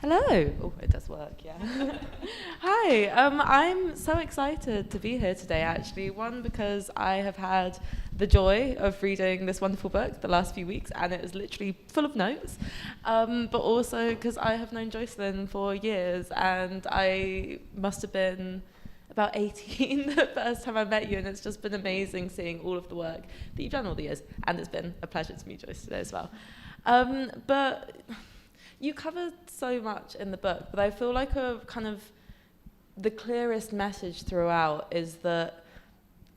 Hello. Oh, it does work, yeah. Hi, I'm so excited to be here today, actually. One, because I have had the joy of reading this wonderful book the last few weeks, and it is literally full of notes. But also because I have known Joycelyn for years, and I must have been about 18 the first time I met you, and it's just been amazing seeing all of the work that you've done all the years, and it's been a pleasure to meet Joyce today as well. But you covered so much in the book, but I feel like a kind of the clearest message throughout is that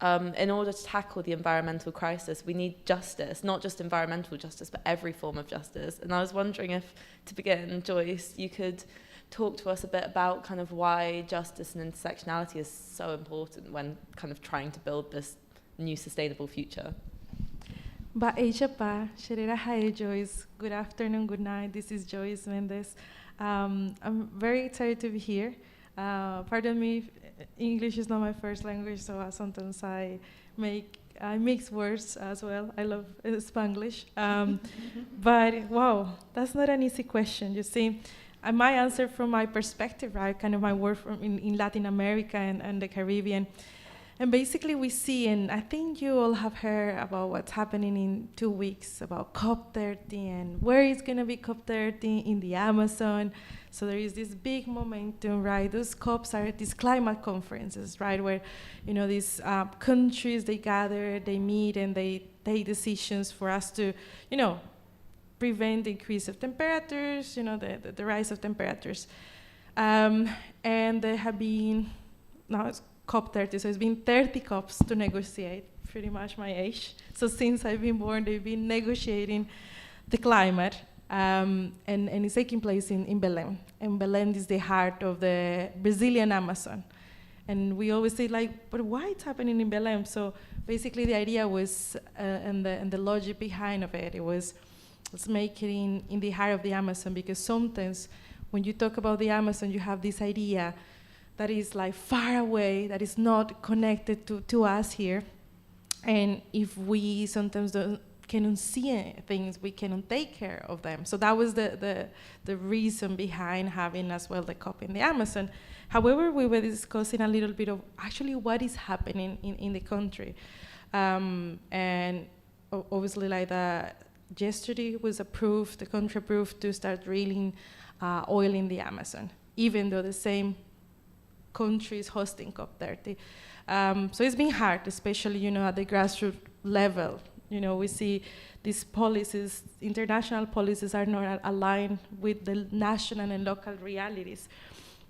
in order to tackle the environmental crisis, we need justice, not just environmental justice, but every form of justice. And I was wondering if, to begin, Joyce, you could talk to us a bit about kind of why justice and intersectionality is so important when kind of trying to build this new sustainable future. Hi, Joyce. Good afternoon, good night. This is Joice Mendez. I'm very excited to be here. Pardon me, English is not my first language, so sometimes I mix words as well. I love Spanglish. But wow, that's not an easy question. You see, my answer from my perspective, right? Kind of my work in Latin America and the Caribbean. And basically we see, and I think you all have heard about what's happening in 2 weeks about COP30 and where is going to be COP30 in the Amazon. So there is this big momentum, right? Those COPs are these climate conferences, right? Where, these countries, they gather, they meet, and they take decisions for us to, prevent the increase of temperatures, the rise of temperatures. And there have been, now it's COP30, so it's been 30 COPs to negotiate, pretty much my age. So since I've been born, they've been negotiating the climate, and it's taking place in Belém. And Belém is the heart of the Brazilian Amazon. And we always say, but why it's happening in Belém? So basically the idea was, and the logic behind of it, let's make it in the heart of the Amazon, because sometimes when you talk about the Amazon, you have this idea that is far away, that is not connected to us here. And if we sometimes cannot see things, we cannot take care of them. So that was the reason behind having as well the COP in the Amazon. However, we were discussing a little bit of actually what is happening in the country. And obviously yesterday was approved, the country approved to start drilling oil in the Amazon, even though the same countries hosting COP30. So it's been hard, especially, at the grassroots level. We see these policies, international policies are not aligned with the national and local realities.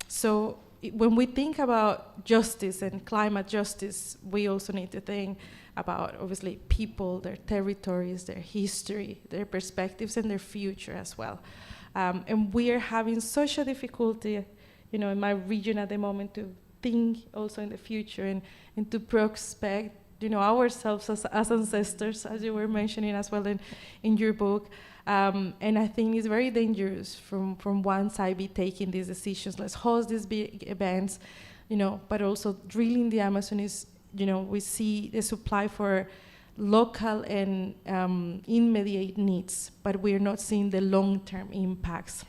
So when we think about justice and climate justice, we also need to think about, obviously, people, their territories, their history, their perspectives, and their future as well. And we are having such a difficulty in my region at the moment to think also in the future and to prospect, ourselves as ancestors, as you were mentioning as well in your book. And I think it's very dangerous from one side be taking these decisions. Let's host these big events, but also drilling the Amazon is, we see the supply for local and immediate needs, but we're not seeing the long-term impacts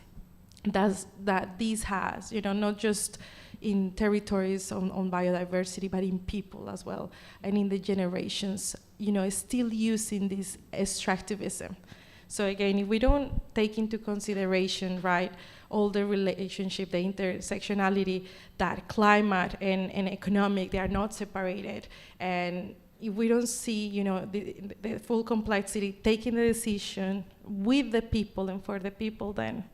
that this has, not just in territories on biodiversity, but in people as well, and in the generations, still using this extractivism. So again, if we don't take into consideration, right, all the relationship, the intersectionality, that climate and economic, they are not separated, and if we don't see, the full complexity, taking the decision with the people and for the people, then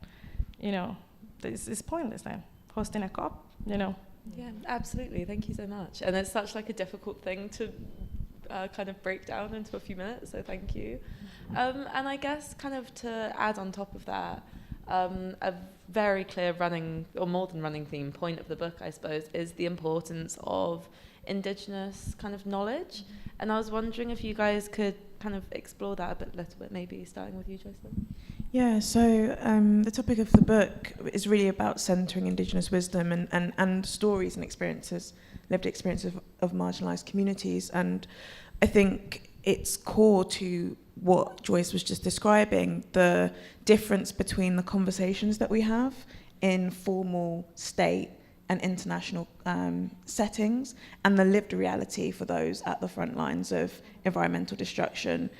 this is pointless then, hosting a COP, Yeah, absolutely. Thank you so much. And it's such a difficult thing to kind of break down into a few minutes, so thank you. And I guess kind of to add on top of that, a very clear running, or more than running theme, point of the book, I suppose, is the importance of Indigenous kind of knowledge. And I was wondering if you guys could kind of explore that a little bit, maybe starting with you, Joycelyn. Yeah, so the topic of the book is really about centering Indigenous wisdom and stories and experiences, lived experiences of marginalised communities. And I think it's core to what Joyce was just describing, the difference between the conversations that we have in formal state and international settings, and the lived reality for those at the front lines of environmental destruction,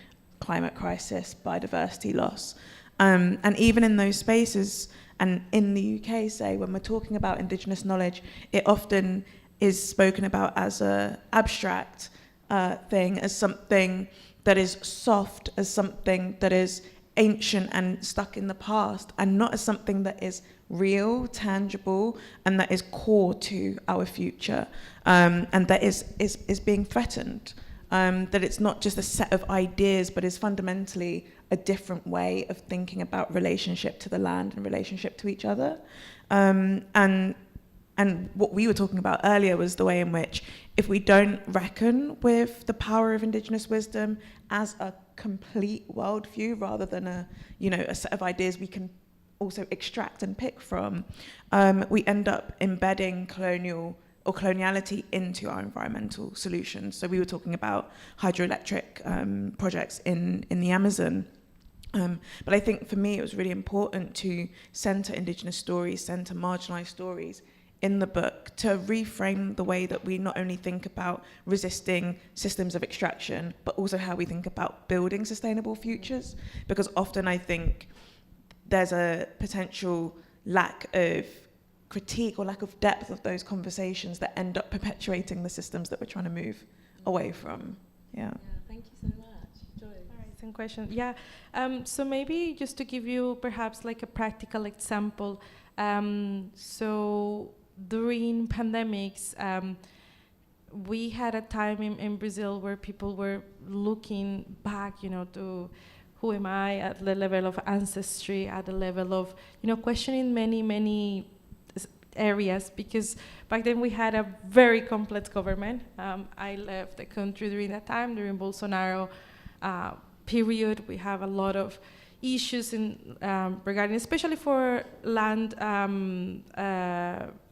climate crisis, biodiversity loss. And even in those spaces, and in the UK, say, when we're talking about Indigenous knowledge, it often is spoken about as an abstract thing, as something that is soft, as something that is ancient and stuck in the past, and not as something that is real, tangible, and that is core to our future, and that is being threatened. That it's not just a set of ideas, but is fundamentally a different way of thinking about relationship to the land and relationship to each other. And what we were talking about earlier was the way in which, if we don't reckon with the power of Indigenous wisdom as a complete worldview rather than a set of ideas we can also extract and pick from, we end up embedding coloniality into our environmental solutions. So we were talking about hydroelectric projects in the Amazon. But I think for me it was really important to centre Indigenous stories, centre marginalised stories in the book, to reframe the way that we not only think about resisting systems of extraction, but also how we think about building sustainable futures. Because often I think there's a potential lack of critique or lack of depth of those conversations that end up perpetuating the systems that we're trying to move away from. Yeah. Thank you so much. Joyce. All right, some questions. Yeah. So maybe just to give you perhaps like a practical example. So during pandemics, we had a time in Brazil where people were looking back, to who am I at the level of ancestry, at the level of, questioning many areas, because back then we had a very complex government. I left the country during that time, during Bolsonaro period. We have a lot of issues regarding, especially for land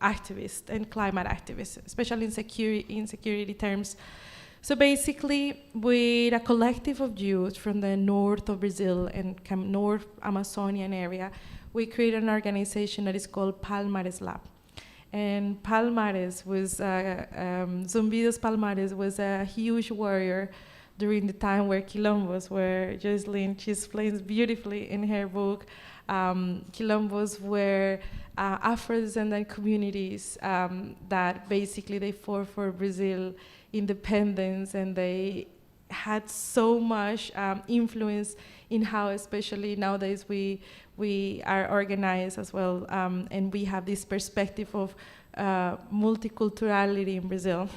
activists and climate activists, especially in security terms. So basically, with a collective of youth from the north of Brazil and North Amazonian area, we created an organization that is called Palmares Lab. And Palmares was, Zumbidos Palmares was a huge warrior during the time where quilombos, where Joycelyn, she explains beautifully in her book, quilombos were Afro-descendant communities that basically they fought for Brazil independence, and they had so much influence in how, especially nowadays, we are organized as well, and we have this perspective of multiculturality in Brazil.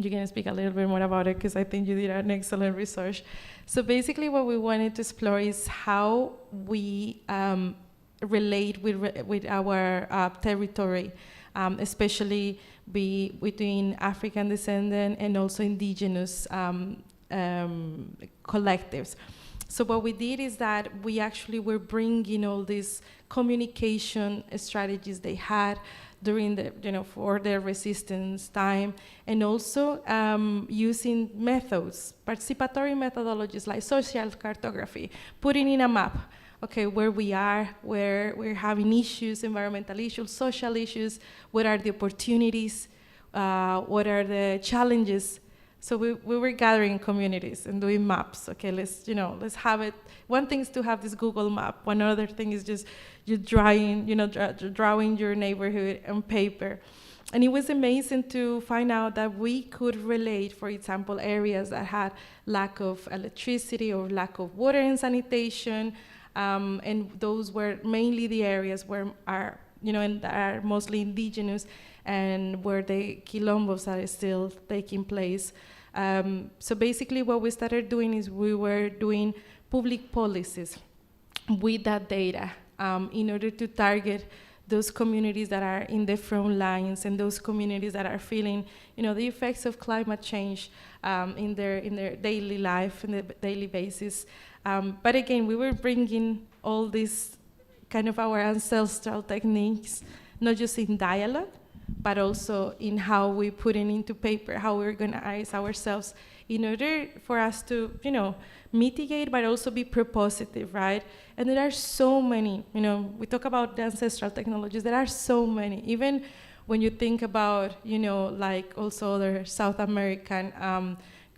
You can speak a little bit more about it, because I think you did an excellent research. So basically what we wanted to explore is how we relate with our territory, especially between African descendant and also Indigenous collectives. So what we did is that we actually were bringing all these communication strategies they had during the, for their resistance time, and also using methods, participatory methodologies like social cartography, putting in a map, okay, where we are, where we're having issues, environmental issues, social issues, what are the opportunities, what are the challenges. So we were gathering communities and doing maps. Okay, let's have it. One thing is to have this Google map. One other thing is just you drawing your neighborhood on paper. And it was amazing to find out that we could relate, for example, areas that had lack of electricity or lack of water and sanitation, and those were mainly the areas where and that are mostly indigenous, and where the quilombos are still taking place. So basically what we started doing is we were doing public policies with that data in order to target those communities that are in the front lines, and those communities that are feeling the effects of climate change in their daily life, in the daily basis. But again, we were bringing all these kind of our ancestral techniques, not just in dialogue, but also in how we put it into paper, how we organize ourselves in order for us to, mitigate, but also be propositive, right? And there are so many, we talk about the ancestral technologies, there are so many. Even when you think about, like also other South American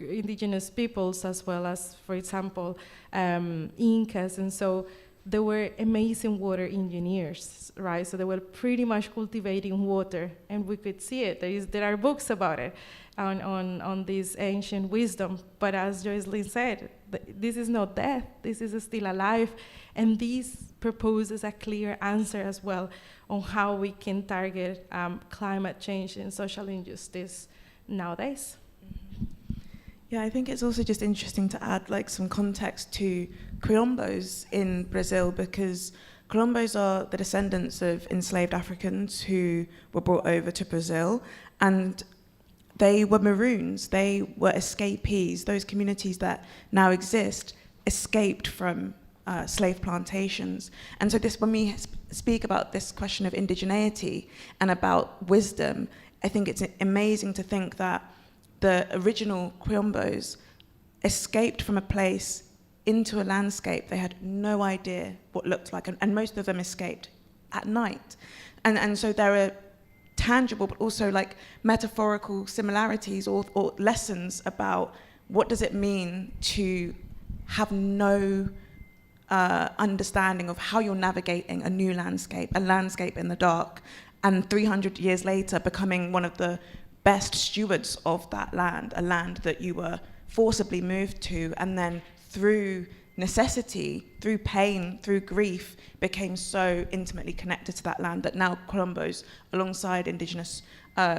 indigenous peoples, as well as, for example, Incas. And so they were amazing water engineers, right? So they were pretty much cultivating water, and we could see it. There are books about it on this ancient wisdom. But as Joycelyn said, this is not death, this is still alive. And this proposes a clear answer as well on how we can target climate change and social injustice nowadays. Yeah, I think it's also just interesting to add like some context to Quilombos in Brazil, because Quilombos are the descendants of enslaved Africans who were brought over to Brazil, and they were Maroons, they were escapees. Those communities that now exist escaped from slave plantations. And so when we speak about this question of indigeneity and about wisdom, I think it's amazing to think that the original Quilombos escaped from a place into a landscape they had no idea what looked like, and most of them escaped at night. And so there are tangible but also like metaphorical similarities or lessons about what does it mean to have no understanding of how you're navigating a new landscape, a landscape in the dark, and 300 years later becoming one of the best stewards of that land, a land that you were forcibly moved to, and then through necessity, through pain, through grief, became so intimately connected to that land that now Quilombos, alongside indigenous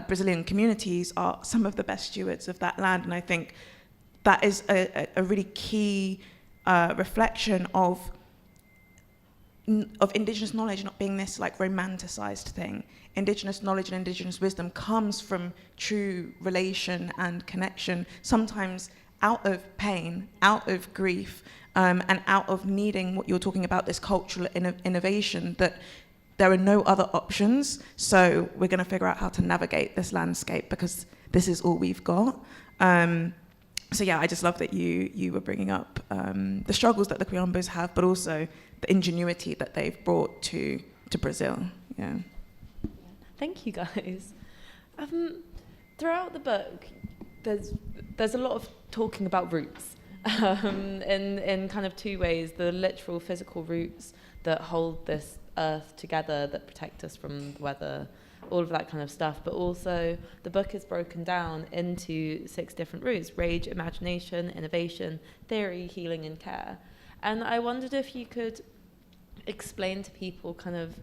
Brazilian communities, are some of the best stewards of that land. And I think that is a really key reflection of indigenous knowledge not being this like romanticized thing. Indigenous knowledge and indigenous wisdom comes from true relation and connection, sometimes out of pain, out of grief, and out of needing what you're talking about, this cultural innovation, that there are no other options, so we're going to figure out how to navigate this landscape because this is all we've got. So yeah, I just love that you were bringing up the struggles that the Quilombos have, but also the ingenuity that they've brought to Brazil. Yeah. Thank you, guys. Throughout the book, there's a lot of talking about roots in kind of two ways: the literal physical roots that hold this earth together, that protect us from the weather, all of that kind of stuff, but also the book is broken down into 6 different roots: rage, imagination, innovation, theory, healing, and care. And I wondered if you could explain to people kind of,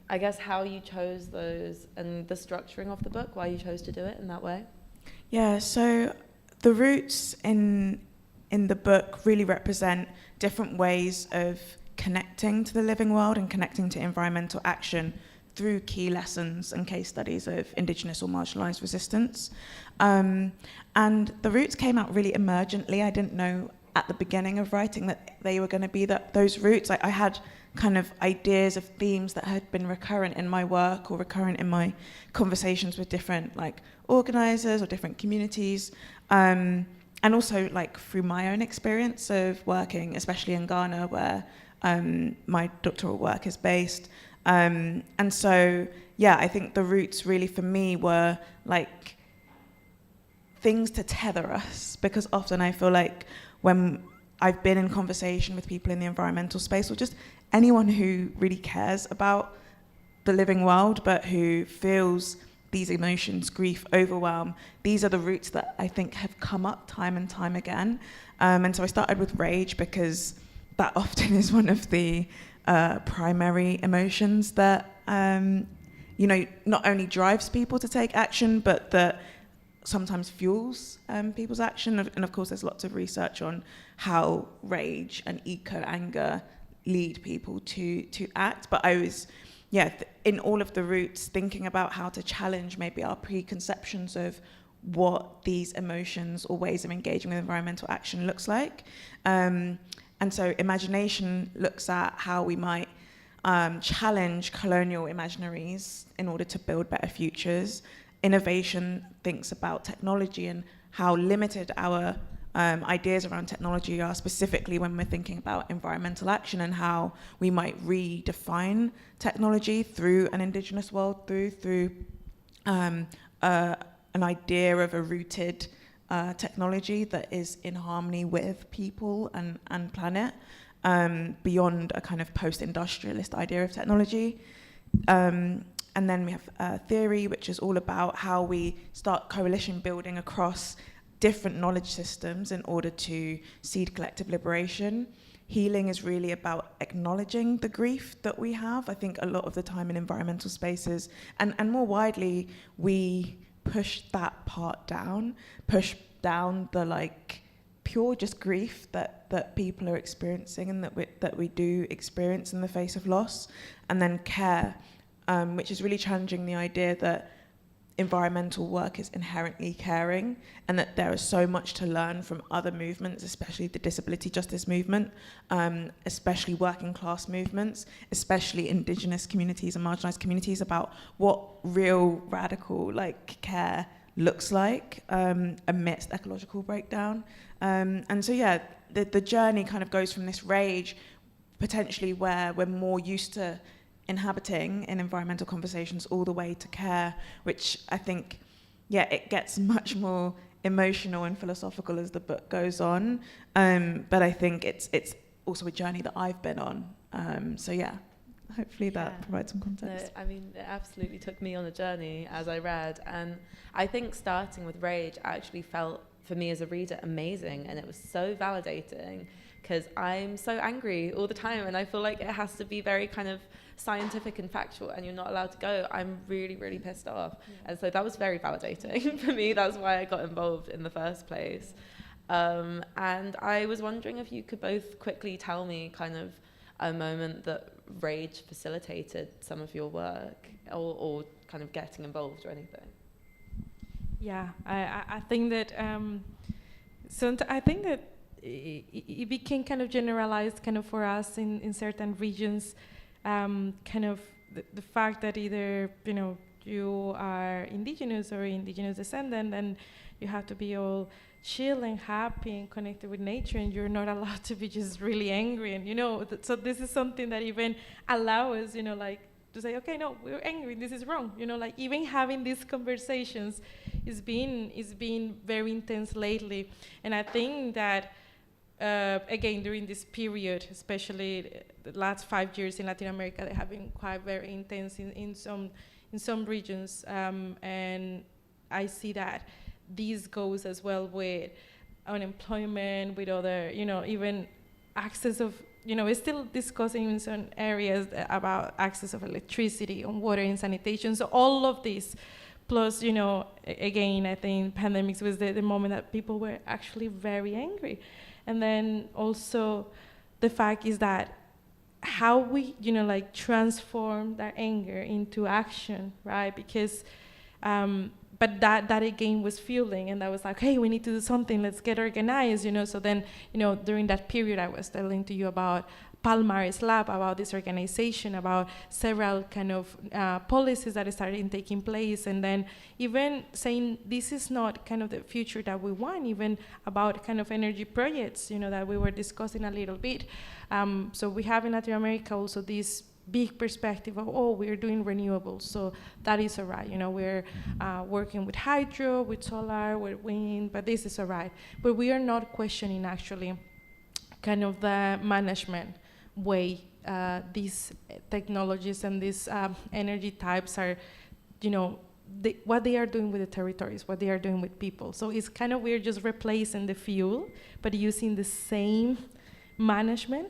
I guess, how you chose those and the structuring of the book, why you chose to do it in that way. Yeah, so the roots in the book really represent different ways of connecting to the living world and connecting to environmental action through key lessons and case studies of indigenous or marginalised resistance. And the roots came out really emergently. I didn't know at the beginning of writing that they were going to be those roots. I had kind of ideas of themes that had been recurrent in my work or recurrent in my conversations with different like organisers or different communities. And also like through my own experience of working, especially in Ghana, where my doctoral work is based. And so, yeah, I think the roots really for me were like things to tether us, because often I feel like when I've been in conversation with people in the environmental space, or just anyone who really cares about the living world, but who feels these emotions, grief, overwhelm, these are the roots that I think have come up time and time again. And so I started with rage because that often is one of the primary emotions that, not only drives people to take action, but that sometimes fuels people's action. And of course, there's lots of research on how rage and eco-anger lead people to act. But I was, in all of the roots, thinking about how to challenge maybe our preconceptions of what these emotions or ways of engaging with environmental action looks like. And so imagination looks at how we might challenge colonial imaginaries in order to build better futures. Innovation thinks about technology and how limited our ideas around technology are, specifically when we're thinking about environmental action, and how we might redefine technology through an Indigenous worldview, through an idea of a rooted technology that is in harmony with people and planet, beyond a kind of post-industrialist idea of technology. And then we have theory, which is all about how we start coalition building across different knowledge systems in order to seed collective liberation. Healing is really about acknowledging the grief that we have. I think a lot of the time in environmental spaces, and more widely, we push that part down, push down the like pure just grief that people are experiencing and that we do experience in the face of loss, and then care, which is really challenging the idea that environmental work is inherently caring, and that there is so much to learn from other movements, especially the disability justice movement, especially working class movements, especially Indigenous communities and marginalised communities, about what real radical like care looks like amidst ecological breakdown. And so yeah, the journey kind of goes from this rage, potentially where we're more used to inhabiting in environmental conversations, all the way to care, which I think, yeah, it gets much more emotional and philosophical as the book goes on. But I think it's also a journey that I've been on. So yeah, hopefully that provides some context. No, I mean, it absolutely took me on a journey as I read, and I think starting with rage actually felt, for me as a reader, amazing, and it was so validating, because I'm so angry all the time, and I feel like it has to be very kind of scientific and factual, and you're not allowed to go, I'm really, really pissed off. And so that was very validating for me. That's why I got involved in the first place. And I was wondering if you could both quickly tell me kind of a moment that rage facilitated some of your work, or kind of getting involved or anything. Yeah, I think that I think that it became kind of generalized kind of for us in certain regions, kind of the fact that either, you are Indigenous or Indigenous descendant, and you have to be all chill and happy and connected with nature, and you're not allowed to be just really angry. And, so this is something that even allows us, like, to say, okay, no, we're angry, this is wrong. Like even having these conversations is being very intense lately. And I think that, again, during this period, especially the last 5 years in Latin America, they have been quite very intense in some regions. And I see that this goes as well with unemployment, with other, even access of, we're still discussing in some areas about access of electricity, on water and sanitation. So all of this, plus, again, I think pandemics was the moment that people were actually very angry. And then also the fact is that how we, transform that anger into action, right? Because, but that again was fueling, and that was like, hey, we need to do something, let's get organized, So then, during that period, I was telling to you about Palmar's Lab, about this organization, about several kind of policies that started taking place, and then even saying this is not kind of the future that we want, even about kind of energy projects, that we were discussing a little bit. So we have in Latin America also this big perspective of, we're doing renewables, so that is all right. We're working with hydro, with solar, with wind, but this is all right. But we are not questioning actually kind of the management way these technologies and these energy types are, what they are doing with the territories, what they are doing with people. So it's kind of weird just replacing the fuel, but using the same management,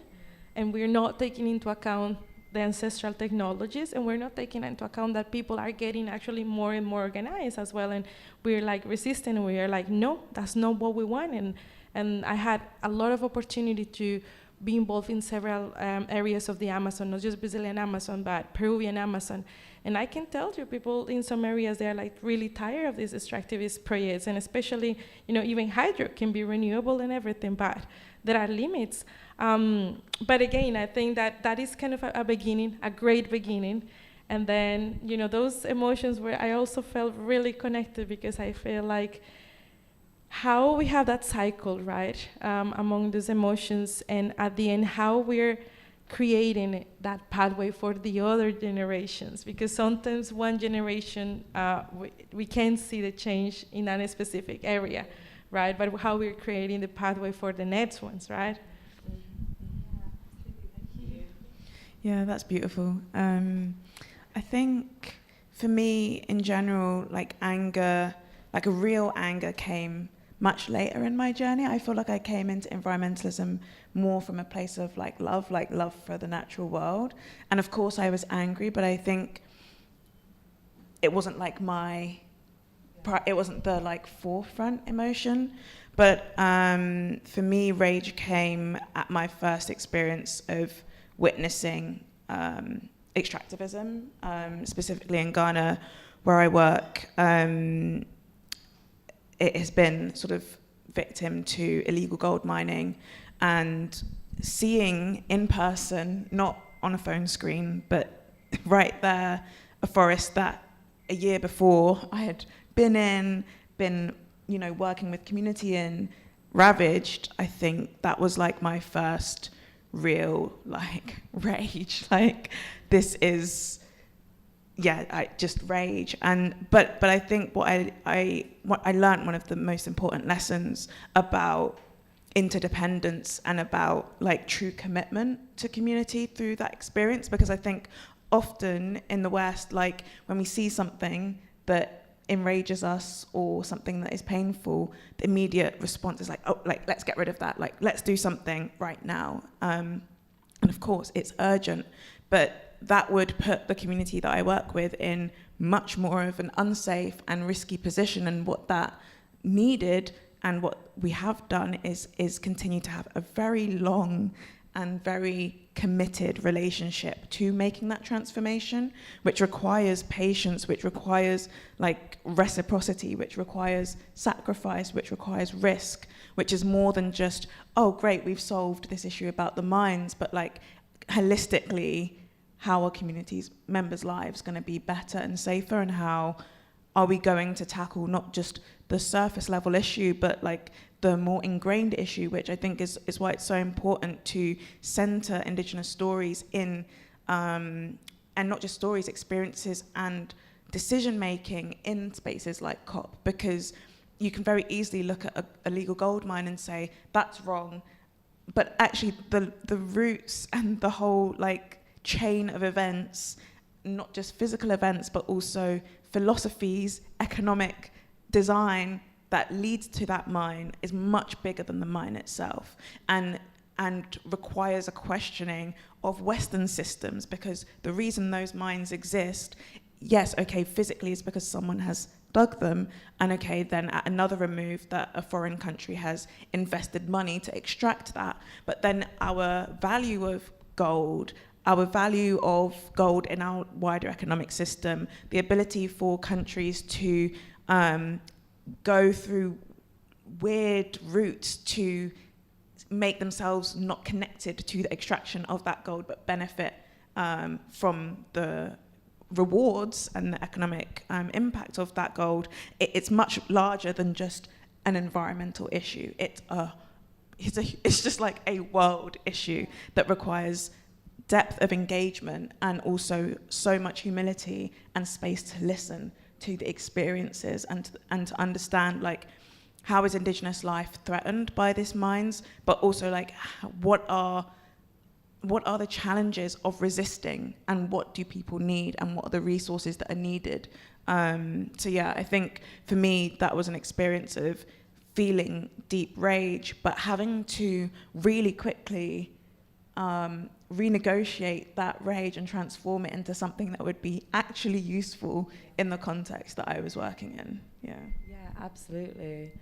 and we're not taking into account the ancestral technologies, and we're not taking into account that people are getting actually more and more organized as well, and we're like resisting, and we are like, no, that's not what we want. And I had a lot of opportunity to be involved in several areas of the Amazon, not just Brazilian Amazon, but Peruvian Amazon. And I can tell you, people in some areas, they're like really tired of these extractivist projects, and especially, even hydro can be renewable and everything, but there are limits. But again, I think that is kind of a beginning, a great beginning. And then, those emotions where I also felt really connected, because I feel like how we have that cycle, right, among those emotions, and at the end, how we're creating that pathway for the other generations, because sometimes one generation, we can't see the change in a specific area, right, but how we're creating the pathway for the next ones, right? Yeah, that's beautiful. I think for me, in general, like anger, like a real anger came much later in my journey. I feel like I came into environmentalism more from a place of like love for the natural world. And of course I was angry, but I think it wasn't like it wasn't the like forefront emotion. But for me, rage came at my first experience of witnessing extractivism, specifically in Ghana, where I work. It has been sort of victim to illegal gold mining, and seeing in person, not on a phone screen, but right there, a forest that a year before I had been working with community in, ravaged. I think that was like my first real like rage. Like, this is, I just rage. But I think what I learned, one of the most important lessons about interdependence and about like true commitment to community through that experience, because I think often in the West, like when we see something that enrages us or something that is painful, the immediate response is like, oh, like let's get rid of that, like let's do something right now. And of course it's urgent, but that would put the community that I work with in much more of an unsafe and risky position. And what that needed, and what we have done, is continue to have a very long and very committed relationship to making that transformation, which requires patience, which requires like reciprocity, which requires sacrifice, which requires risk, which is more than just, oh great, we've solved this issue about the mines, but like holistically, how are communities, members' lives going to be better and safer, and how are we going to tackle not just the surface level issue, but like the more ingrained issue, which I think is why it's so important to center Indigenous stories in, and not just stories, experiences and decision making in spaces like COP, because you can very easily look at a legal gold mine and say that's wrong, but actually the roots and the whole like chain of events, not just physical events, but also philosophies, economic design that leads to that mine, is much bigger than the mine itself, and requires a questioning of Western systems, because the reason those mines exist, yes, okay, physically is because someone has dug them, and okay, then at another remove that a foreign country has invested money to extract that, but then our value of gold, our value of gold in our wider economic system, the ability for countries to go through weird routes to make themselves not connected to the extraction of that gold, but benefit from the rewards and the economic impact of that gold. It's much larger than just an environmental issue. It's just like a world issue that requires depth of engagement, and also so much humility and space to listen to the experiences, and to understand like how is Indigenous life threatened by these mines, but also like what are the challenges of resisting, and what do people need, and what are the resources that are needed. So yeah, I think for me that was an experience of feeling deep rage, but having to really quickly renegotiate that rage and transform it into something that would be actually useful in the context that I was working in. Yeah, absolutely.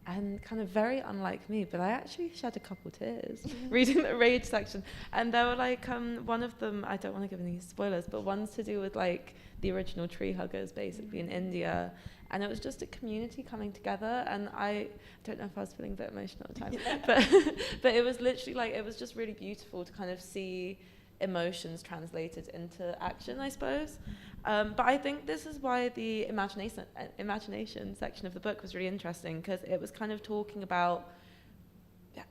And kind of very unlike me, but I actually shed a couple tears reading the rage section. And there were like, one of them, I don't want to give any spoilers, but one's to do with like the original tree huggers basically in India. And it was just a community coming together, and I don't know if I was feeling a bit emotional at the time, but it was literally like, it was just really beautiful to kind of see emotions translated into action, I suppose. But I think this is why the imagination section of the book was really interesting, because it was kind of talking about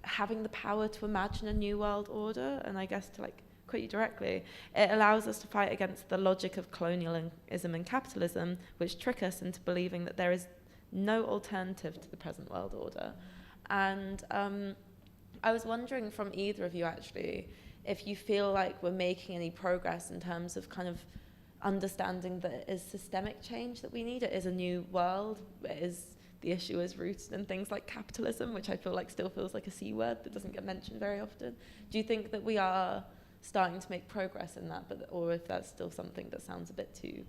having the power to imagine a new world order. And I guess to like quote you directly, it allows us to fight against the logic of colonialism and capitalism, which trick us into believing that there is no alternative to the present world order. And I was wondering from either of you actually, if you feel like we're making any progress in terms of kind of understanding that it is systemic change that we need. It is a new world. It is, the issue is rooted in things like capitalism, which I feel like still feels like a C word that doesn't get mentioned very often. Do you think that we are starting to make progress in that, or if that's still something that sounds a bit too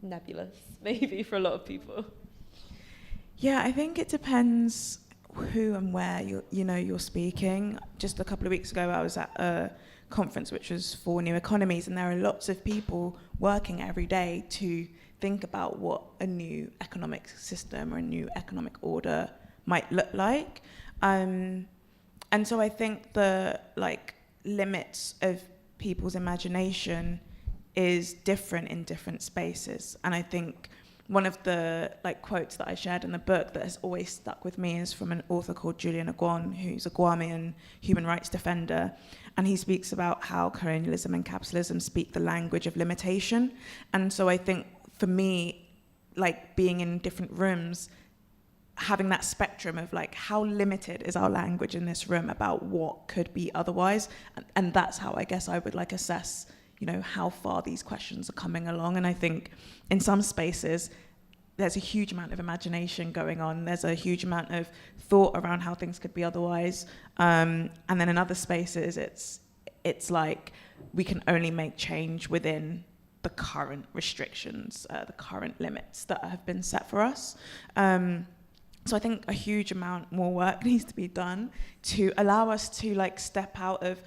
nebulous, maybe, for a lot of people? Yeah, I think it depends who and where you're speaking. Just a couple of weeks ago, I was at a conference which was for new economies, and there are lots of people working every day to think about what a new economic system or a new economic order might look like. And so I think the limits of people's imagination is different in different spaces. And I think one of the quotes that I shared in the book that has always stuck with me is from an author called Julian Aguon, who's a Guamean human rights defender. And he speaks about how colonialism and capitalism speak the language of limitation. And so I think for me, being in different rooms, having that spectrum of how limited is our language in this room about what could be otherwise. And that's how I guess I would assess how far these questions are coming along. And I think in some spaces, there's a huge amount of imagination going on. There's a huge amount of thought around how things could be otherwise. And then in other spaces, it's like we can only make change within the current restrictions, the current limits that have been set for us. So I think a huge amount more work needs to be done to allow us to step out of,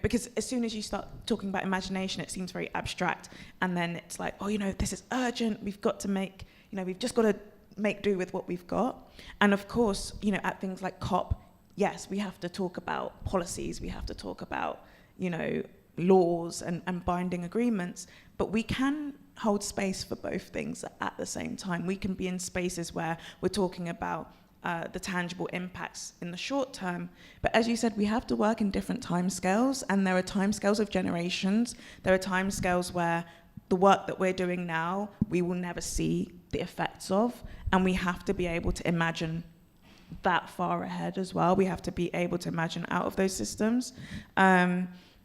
because as soon as you start talking about imagination, it seems very abstract. And then it's this is urgent. We've got to make, we've just got to make do with what we've got. And of course, at things like COP, yes, we have to talk about policies. We have to talk about, laws and binding agreements. But we can hold space for both things at the same time. We can be in spaces where we're talking about the tangible impacts in the short term. But as you said, we have to work in different timescales, and there are timescales of generations. There are timescales where the work that we're doing now, we will never see the effects of, and we have to be able to imagine that far ahead as well. We have to be able to imagine out of those systems.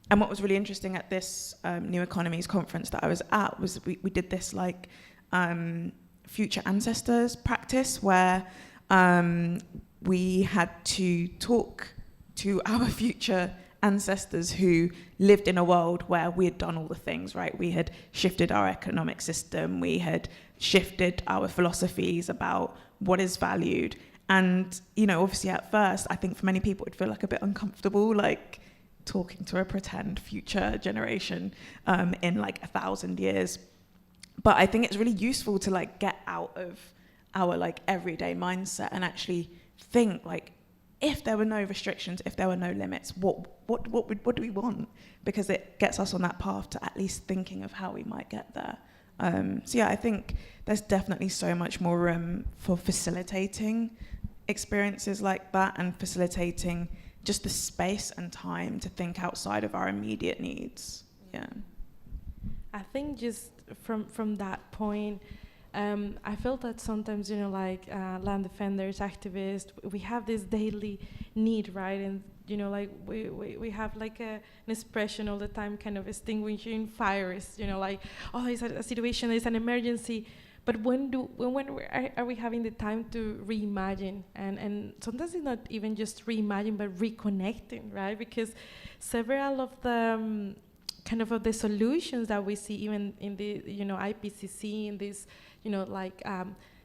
And what was really interesting at this New Economies conference that I was at was we did this future ancestors practice where we had to talk to our future ancestors who lived in a world where we had done all the things, right? We had shifted our economic system, we had shifted our philosophies about what is valued. And, obviously at first, I think for many people it'd feel a bit uncomfortable, talking to a pretend future generation in 1,000 years. But I think it's really useful to get out of our everyday mindset and actually think if there were no restrictions, if there were no limits, what do we want? Because it gets us on that path to at least thinking of how we might get there. So yeah, I think there's definitely so much more room for facilitating experiences like that and facilitating just the space and time to think outside of our immediate needs. Yeah. I think just from that point, I felt that sometimes, land defenders, activists, we have this daily need, right? And, we have an expression all the time, kind of extinguishing fires, it's a situation, it's an emergency. But when are we having the time to reimagine? And sometimes it's not even just reimagine, but reconnecting, right? Because several of the kind of the solutions that we see even in the IPCC, in this in the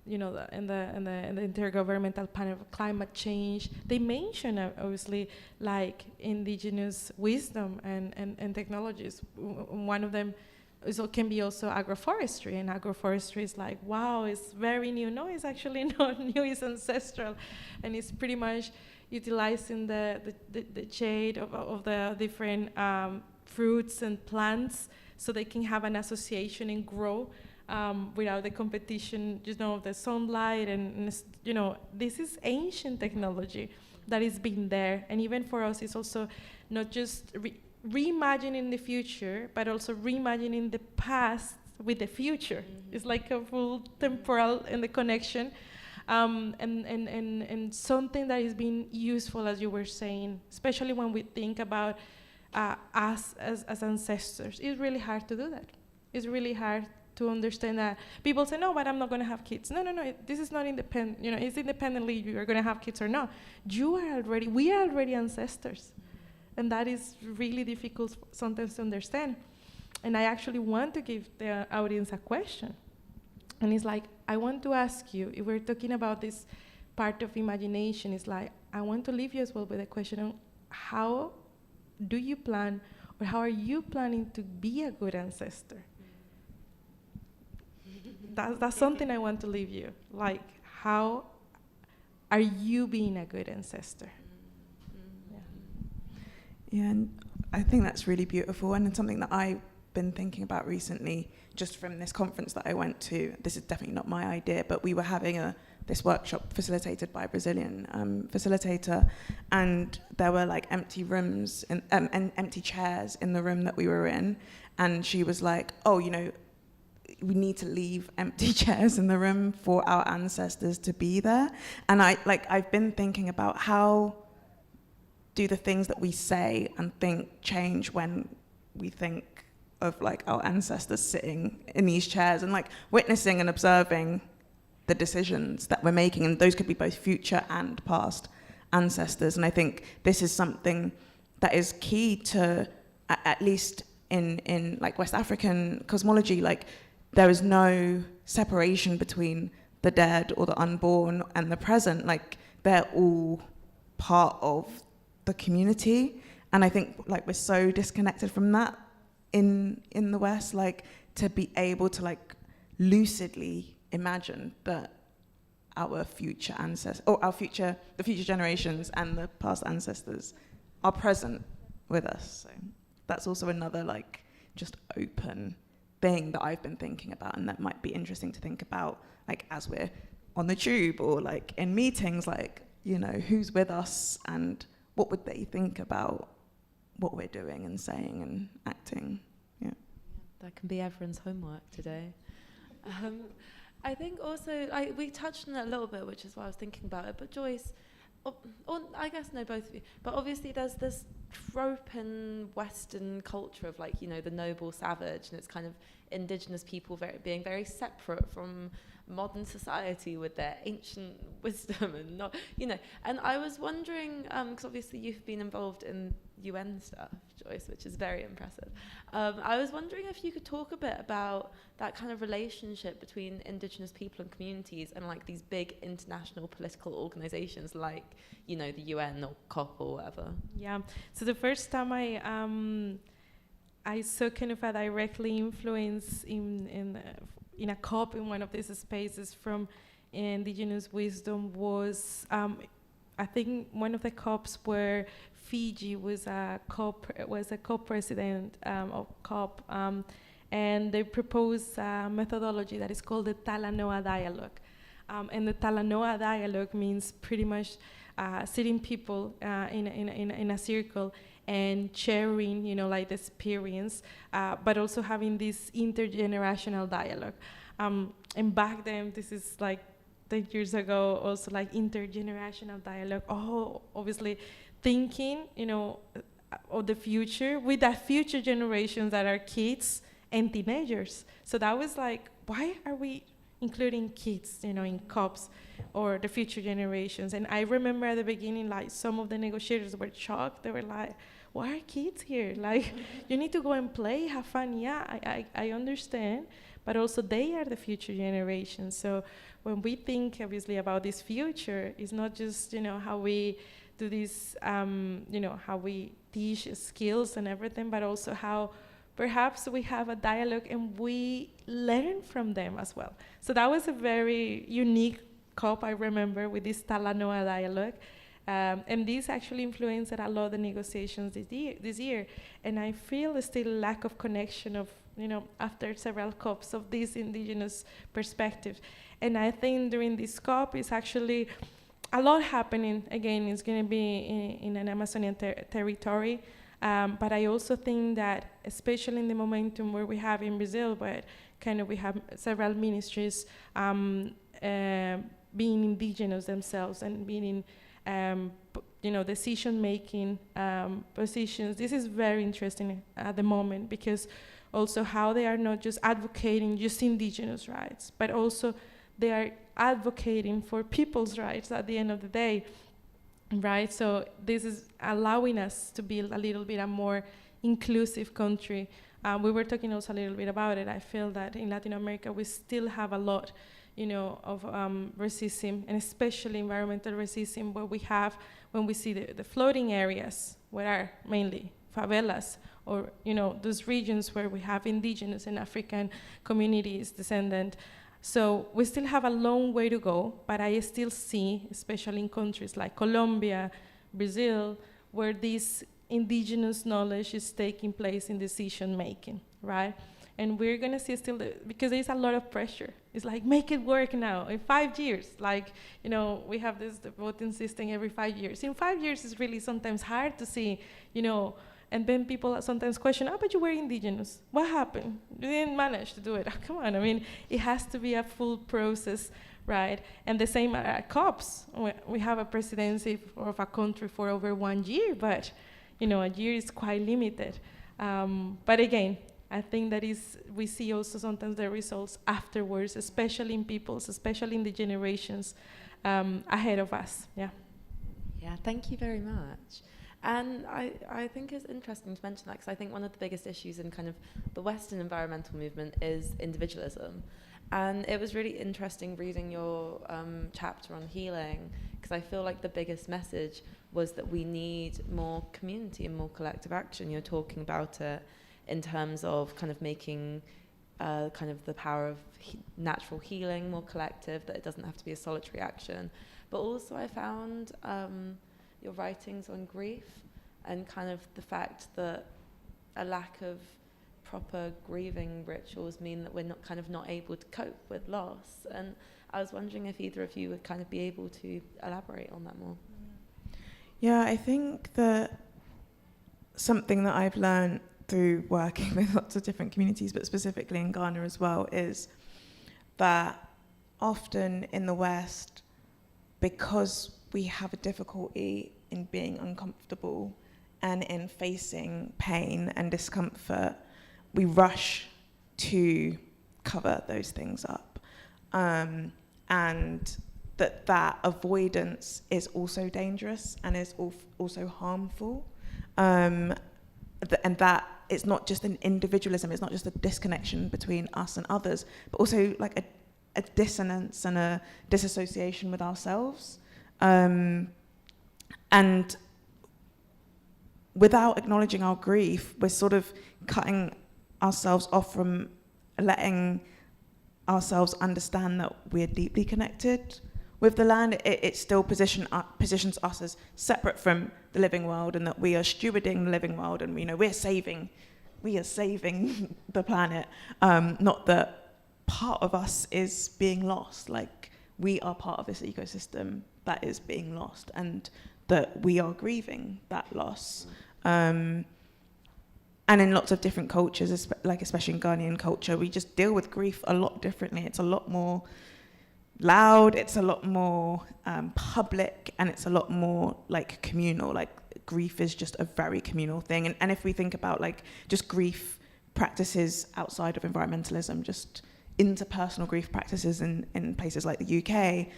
Intergovernmental Panel of Climate Change, they mention obviously indigenous wisdom and technologies. One of them can be also agroforestry, and agroforestry is wow, it's very new. No, it's actually not new, it's ancestral, and it's pretty much utilizing the shade of the different fruits and plants so they can have an association and grow without the competition, of the sunlight. And this is ancient technology that has been there. And even for us, it's also not just reimagining the future, but also reimagining the past with the future. It's like a full temporal and the connection. And something that is being useful, as you were saying, especially when we think about us as ancestors. It's really hard to do that. It's really hard to understand that. People say, no, but I'm not going to have kids. No, this is not independent. It's independently you're going to have kids or not. We are already ancestors. And that is really difficult sometimes to understand. And I actually want to give the audience a question. And it's like, I want to ask you, if we're talking about this part of imagination, it's like, I want to leave you as well with a question on how do you plan, or how are you planning to be a good ancestor? That's something I want to leave you. Like, how are you being a good ancestor? Yeah, and I think that's really beautiful, and it's something that I've been thinking about recently, just from this conference that I went to. This is definitely not my idea, but we were having this workshop facilitated by a Brazilian facilitator, and there were like empty rooms and empty chairs in the room that we were in, and she was like, oh, we need to leave empty chairs in the room for our ancestors to be there. And I've been thinking about how do the things that we say and think change when we think of like our ancestors sitting in these chairs and like witnessing and observing the decisions that we're making, and those could be both future and past ancestors. And I think this is something that is key to, at least in like West African cosmology, like there is no separation between the dead or the unborn and the present. Like they're all part of the community. And I think like we're so disconnected from that in the West, like to be able to like lucidly imagine that our future ancestors, or the future generations and the past ancestors are present with us. So that's also another like just open thing that I've been thinking about, and that might be interesting to think about like as we're on the tube or like in meetings, like, who's with us and what would they think about what we're doing and saying and acting. Yeah. That can be everyone's homework today. I think also, we touched on it a little bit, which is why I was thinking about it, but Joyce, or I guess no, both of you, but obviously there's this trope in Western culture of like, the noble savage, and it's kind of Indigenous people being very separate from modern society with their ancient wisdom and not, and I was wondering, because obviously you've been involved in UN stuff, Joyce, which is very impressive. I was wondering if you could talk a bit about that kind of relationship between Indigenous people and communities and like these big international political organizations like, the UN or COP or whatever. Yeah, so the first time I saw kind of a directly influence in a COP in one of these spaces from Indigenous wisdom was, I think one of the COPs where Fiji was a co-president of COP, and they proposed a methodology that is called the Talanoa Dialogue. And the Talanoa Dialogue means pretty much sitting people in a circle and sharing, like the experience, but also having this intergenerational dialogue. And back then, this is like 10 years ago, also like intergenerational dialogue. Oh, obviously thinking, of the future with the future generations that are kids and teenagers. So that was like, why are we including kids, in COPs or the future generations? And I remember at the beginning, like some of the negotiators were shocked. They were like, why are kids here? Like, you need to go and play, have fun. Yeah, I understand, but also they are the future generation. So when we think obviously about this future, it's not just, how we do this, how we teach skills and everything, but also how perhaps we have a dialogue and we learn from them as well. So that was a very unique COP, I remember, with this Talanoa dialogue. And this actually influenced a lot of the negotiations this year. And I feel still a lack of connection of after several COPs of this indigenous perspective. And I think during this COP is actually a lot happening. Again, it's going to be in an Amazonian territory. But I also think that, especially in the momentum where we have in Brazil, but kind of we have several ministries being indigenous themselves and being in decision-making positions. This is very interesting at the moment, because also how they are not just advocating just indigenous rights, but also they are advocating for people's rights at the end of the day, right? So this is allowing us to build a little bit a more inclusive country. We were talking also a little bit about it. I feel that in Latin America we still have a lot of racism, and especially environmental racism, when we see the floating areas, where are mainly favelas, or those regions where we have indigenous and African communities descendant. So we still have a long way to go, but I still see, especially in countries like Colombia, Brazil, where this indigenous knowledge is taking place in decision making, right? And we're gonna see still, because there's a lot of pressure. It's like, make it work now, in 5 years. Like, we have the voting system every 5 years. In 5 years, it's really sometimes hard to see, and then people sometimes question, but you were indigenous. What happened? You didn't manage to do it. Come on, it has to be a full process, right? And the same at COPs. We have a presidency of a country for over 1 year, but, a year is quite limited. But again, I think that we see also sometimes the results afterwards, especially in peoples, especially in the generations ahead of us. Yeah. Yeah, thank you very much. And I think it's interesting to mention that, because I think one of the biggest issues in kind of the Western environmental movement is individualism. And it was really interesting reading your chapter on healing, because I feel like the biggest message was that we need more community and more collective action. You're talking about it in terms of kind of making kind of the power of natural healing more collective, that it doesn't have to be a solitary action. But also I found your writings on grief, and kind of the fact that a lack of proper grieving rituals mean that we're not able to cope with loss. And I was wondering if either of you would kind of be able to elaborate on that more. Yeah, I think that something that I've learned through working with lots of different communities, but specifically in Ghana as well, is that often in the West, because we have a difficulty in being uncomfortable and in facing pain and discomfort, we rush to cover those things up. And that avoidance is also dangerous and is also harmful. And that it's not just an individualism, it's not just a disconnection between us and others, but also like a dissonance and a disassociation with ourselves. And without acknowledging our grief, we're sort of cutting ourselves off from letting ourselves understand that we're deeply connected with the land. It still positions us as separate from the living world, and that we are stewarding the living world, and we are saving the planet. Not that part of us is being lost. Like, we are part of this ecosystem that is being lost, and that we are grieving that loss. And in lots of different cultures, especially in Ghanaian culture, we just deal with grief a lot differently. It's a lot more loud, it's a lot more public, and it's a lot more like communal. Like, grief is just a very communal thing. And if we think about like just grief practices outside of environmentalism, just interpersonal grief practices in places like the UK,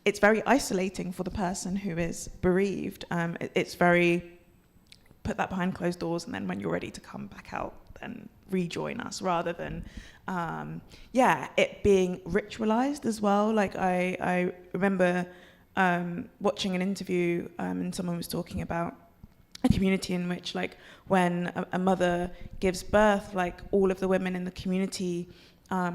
it's very isolating for the person who is bereaved. It's very, put that behind closed doors, and then when you're ready to come back out, then rejoin us, rather than it being ritualized as well. Like, I remember watching an interview, and someone was talking about a community in which, like, when a mother gives birth, like, all of the women in the community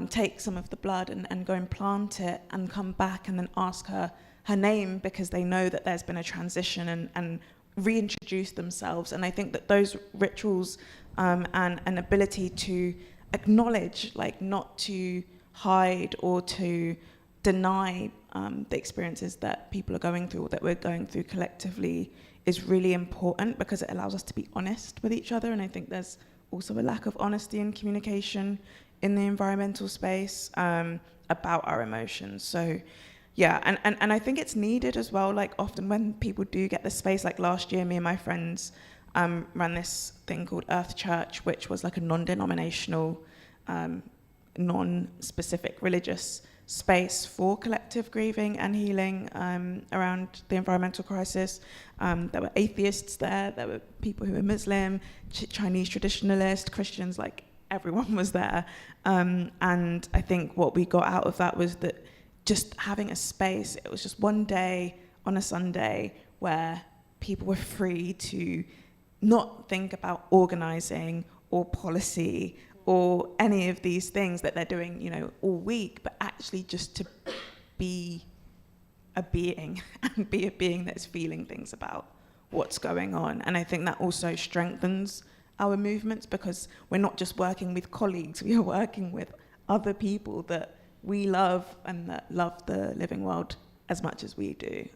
take some of the blood and go and plant it and come back and then ask her name, because they know that there's been a transition, and reintroduce themselves. And I think that those rituals and an ability to acknowledge, like not to hide or to deny the experiences that people are going through or that we're going through collectively is really important, because it allows us to be honest with each other. And I think there's also a lack of honesty and communication in the environmental space about our emotions. So yeah, and I think it's needed as well. Like often when people do get the space, like last year, me and my friends ran this thing called Earth Church, which was like a non-denominational, non-specific religious space for collective grieving and healing around the environmental crisis. There were atheists there were people who were Muslim, Chinese traditionalists, Christians, like everyone was there. And I think what we got out of that was that just having a space, it was just one day on a Sunday where people were free to not think about organizing or policy or any of these things that they're doing, you know, all week, but actually just to be a being and be a being that's feeling things about what's going on. And I think that also strengthens our movements, because we're not just working with colleagues, we are working with other people that we love and that love the living world as much as we do.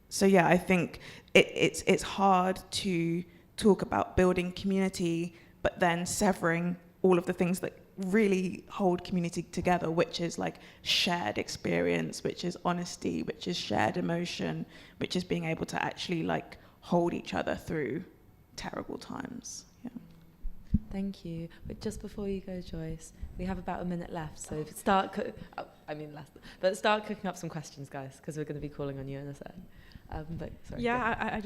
So yeah, I think it's hard to talk about building community, but then severing all of the things that really hold community together, which is like shared experience, which is honesty, which is shared emotion, which is being able to actually like hold each other through terrible times. Yeah. Thank you. But just before you go, Joyce, we have about a minute left, so start start cooking up some questions, guys, because we're going to be calling on you in a sec. But sorry. Yeah,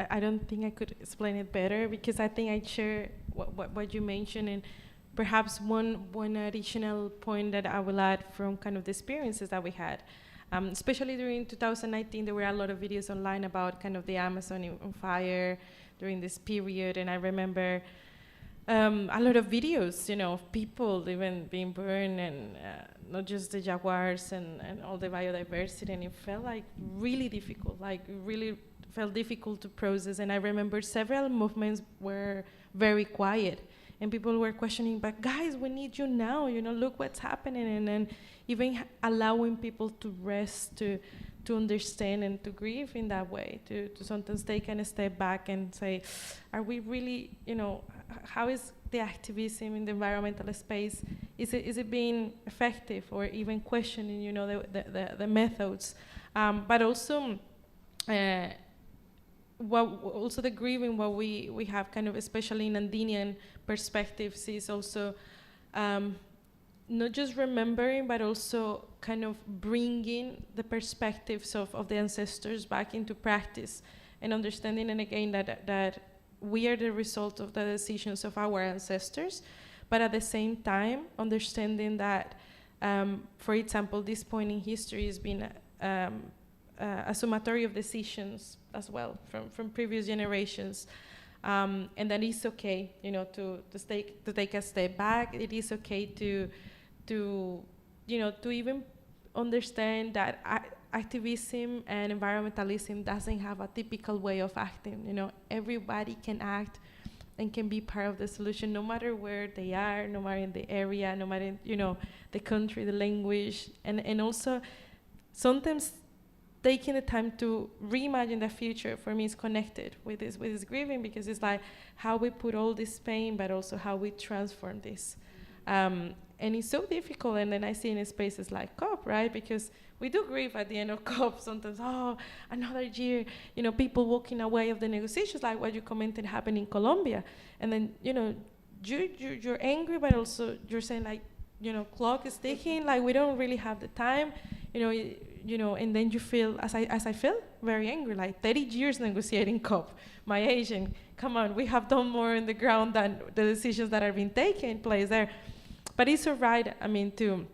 I don't think I could explain it better, because I think I share what you mentioned, and perhaps one additional point that I will add from kind of the experiences that we had. Especially during 2019, there were a lot of videos online about kind of the Amazon on fire during this period, and I remember a lot of videos, you know, of people even being burned, and not just the jaguars and all the biodiversity, and it felt like really difficult, felt difficult to process. And I remember several movements were very quiet, and people were questioning, but guys, we need you now, you know, look what's happening. And then even allowing people to rest, to understand and to grieve in that way, to sometimes take a step back and say, are we really, you know, how is the activism in the environmental space, is it being effective, or even questioning, you know, the methods, but also also the grieving, what we have kind of, especially in Andean perspectives, is also not just remembering, but also kind of bringing the perspectives of the ancestors back into practice, and understanding, and again, that we are the result of the decisions of our ancestors, but at the same time, understanding that, for example, this point in history has been a summatory of decisions as well from previous generations, and that it's okay, you know, to take a step back. It is okay to you know, to even understand that activism and environmentalism doesn't have a typical way of acting. You know, everybody can act and can be part of the solution, no matter where they are, no matter in the area, no matter, you know, the country, the language, and also sometimes taking the time to reimagine the future, for me, is connected with this grieving, because it's like how we put all this pain, but also how we transform this. And it's so difficult, and then I see in spaces like COP, right? Because we do grieve at the end of COP sometimes, oh, another year, you know, people walking away of the negotiations, like what you commented happened in Colombia. And then, you know, you're angry, but also you're saying, like, you know, clock is ticking, like we don't really have the time, you know, and then you feel, as I feel, very angry, like 30 years negotiating COP, my age, and come on, we have done more on the ground than the decisions that are being taken place there. But it's all right, I mean, to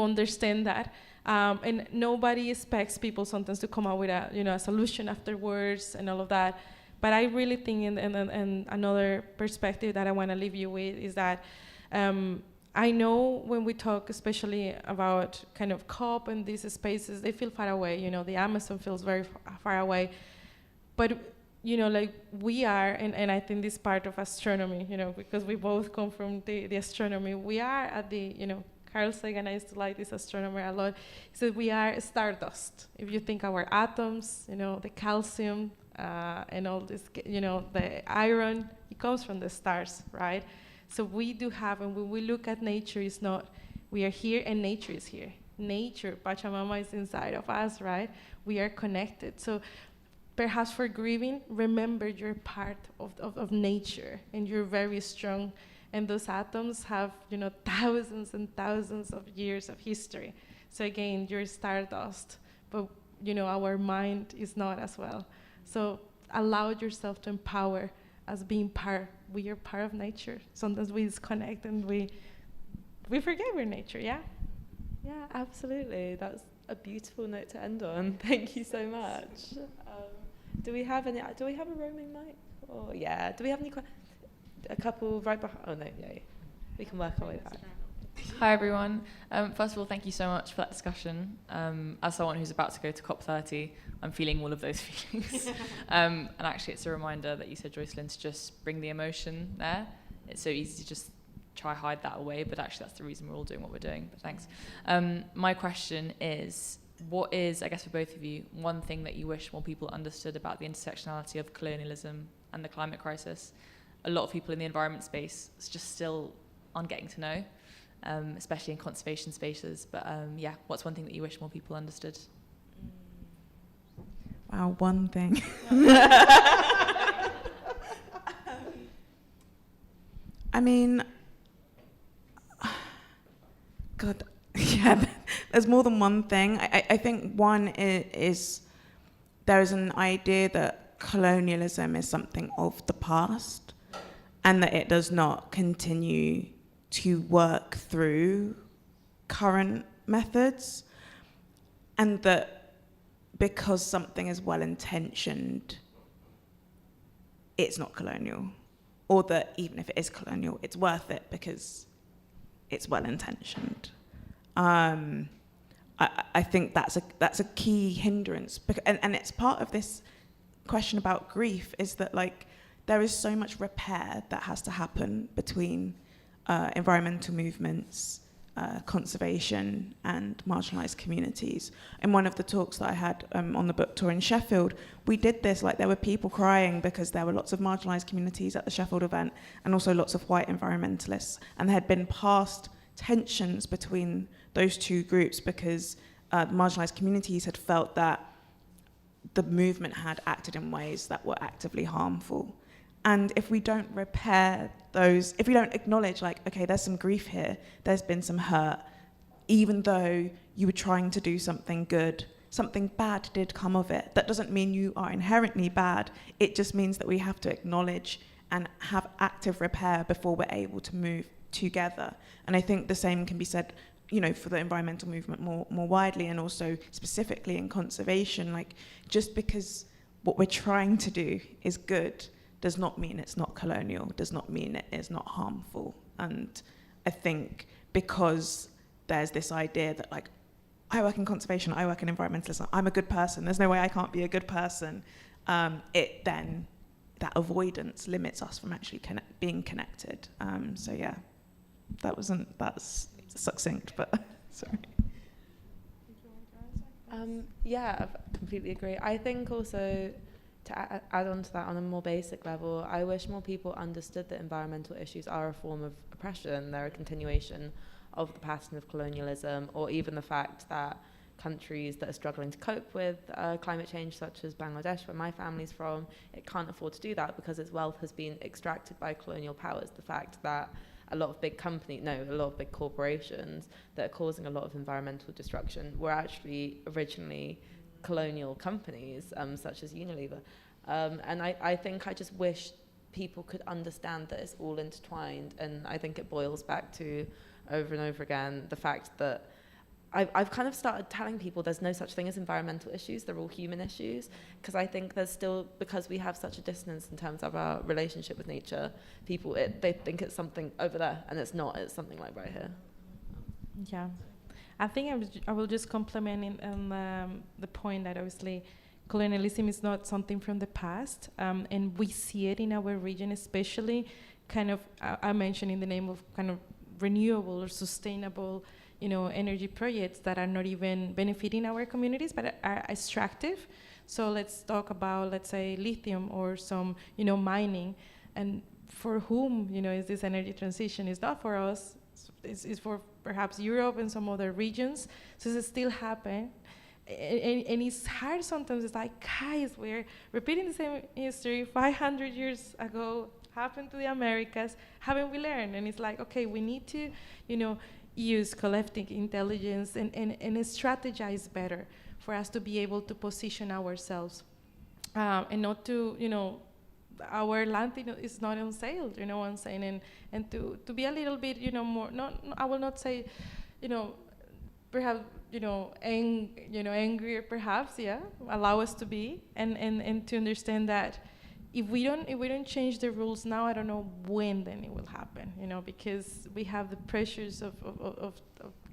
understand that. And nobody expects people sometimes to come up with a, you know, a solution afterwards and all of that. But I really think, and another perspective that I want to leave you with is that I know when we talk especially about kind of COP and these spaces, they feel far away. You know, the Amazon feels very far away. But like we are, and I think this part of astronomy, because we both come from the astronomy, we are at the, Carl Sagan, I used to like this astronomer a lot. He said we are stardust. If you think our atoms, the calcium and all this, the iron, it comes from the stars, right? So we do have, and when we look at nature, it's not, we are here and nature is here. Nature, Pachamama is inside of us, right? We are connected. So perhaps for grieving, remember you're part of nature and you're very strong. And those atoms have, thousands and thousands of years of history. So again, you're stardust, but our mind is not as well. So allow yourself to empower as being part. We are part of nature. Sometimes we disconnect and we forget we're nature, yeah? Yeah, absolutely. That's a beautiful note to end on. Thank you so much. Do we have a roaming mic? Or yeah, do we have any a couple right behind? Oh no, yeah. We can work our way back. Hi everyone. First of all, thank you so much for that discussion. As someone who's about to go to COP30, I'm feeling all of those feelings. And actually it's a reminder that you said, Joycelyn, to just bring the emotion there. It's so easy to just try hide that away, but actually that's the reason we're all doing what we're doing, but thanks. My question is, what is, I guess for both of you, one thing that you wish more people understood about the intersectionality of colonialism and the climate crisis? A lot of people in the environment space just still aren't getting to know, especially in conservation spaces. But yeah, what's one thing that you wish more people understood? Wow, one thing. I mean, God, yeah, there's more than one thing. I think one is there is an idea that colonialism is something of the past and that it does not continue to work through current methods, and that because something is well-intentioned, it's not colonial, or that even if it is colonial, it's worth it because it's well-intentioned. I think that's a key hindrance, and it's part of this question about grief, is that like there is so much repair that has to happen between environmental movements, conservation, and marginalised communities. In one of the talks that I had on the book tour in Sheffield, we did this, like there were people crying because there were lots of marginalised communities at the Sheffield event and also lots of white environmentalists, and there had been past tensions between those two groups because the marginalised communities had felt that the movement had acted in ways that were actively harmful. And if we don't repair those, if we don't acknowledge, like, okay, there's some grief here, there's been some hurt, even though you were trying to do something good, something bad did come of it. That doesn't mean you are inherently bad. It just means that we have to acknowledge and have active repair before we're able to move together. And I think the same can be said, for the environmental movement more widely, and also specifically in conservation. Like, just because what we're trying to do is good does not mean it's not colonial, does not mean it is not harmful. And I think because there's this idea that, like, I work in conservation, I work in environmentalism, I'm a good person, there's no way I can't be a good person, that avoidance limits us from actually being connected. So yeah, that's succinct, but sorry. Yeah, I completely agree. I think also, to add on to that on a more basic level, I wish more people understood that environmental issues are a form of oppression. They're a continuation of the pattern of colonialism, or even the fact that countries that are struggling to cope with climate change, such as Bangladesh, where my family's from, it can't afford to do that because its wealth has been extracted by colonial powers. The fact that a lot of big corporations that are causing a lot of environmental destruction were actually originally colonial companies, such as Unilever. And I think I just wish people could understand that it's all intertwined. And I think it boils back to, over and over again, the fact that I've kind of started telling people there's no such thing as environmental issues, they're all human issues, because I think there's still, because we have such a dissonance in terms of our relationship with nature, they think it's something over there, and it's not, it's something like right here. Yeah, I think I will just complement the point that obviously colonialism is not something from the past, and we see it in our region, especially kind of, I mentioned in the name of kind of renewable or sustainable, energy projects that are not even benefiting our communities, but are extractive. So let's talk about, let's say, lithium or some, mining, and for whom, is this energy transition? It's not for us. It's for perhaps Europe and some other regions. So it still happen. And it's hard sometimes. It's like, guys, we're repeating the same history 500 years ago, happened to the Americas. Haven't we learned? And it's like, okay, we need to, use collective intelligence and strategize better for us to be able to position ourselves and not to, our land is not on sale, what I'm saying, and to be a little bit, more, I will not say, perhaps, angrier, perhaps, yeah, allow us to be, and to understand that if we don't change the rules now, I don't know when then it will happen, because we have the pressures of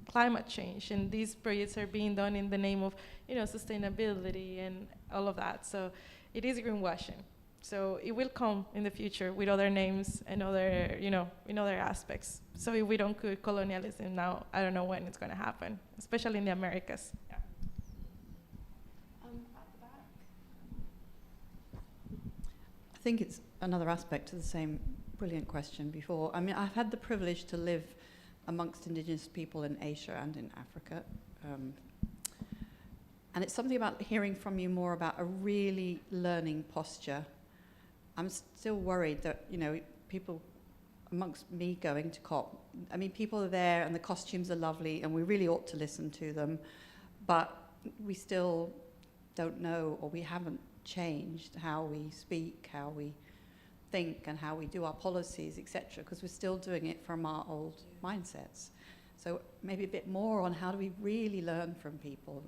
climate change, and these projects are being done in the name of, sustainability and all of that. So it is greenwashing. So it will come in the future with other names and other, in other aspects. So if we don't quit colonialism now, I don't know when it's going to happen, especially in the Americas. Yeah. At the back. I think it's another aspect to the same brilliant question before. I mean, I've had the privilege to live amongst Indigenous people in Asia and in Africa. And it's something about hearing from you more about a really learning posture. I'm still worried that, people amongst me going to COP, I mean, people are there and the costumes are lovely and we really ought to listen to them, but we still don't know, or we haven't changed how we speak, how we think and how we do our policies, etc., because we're still doing it from our old mindsets. So maybe a bit more on how do we really learn from people.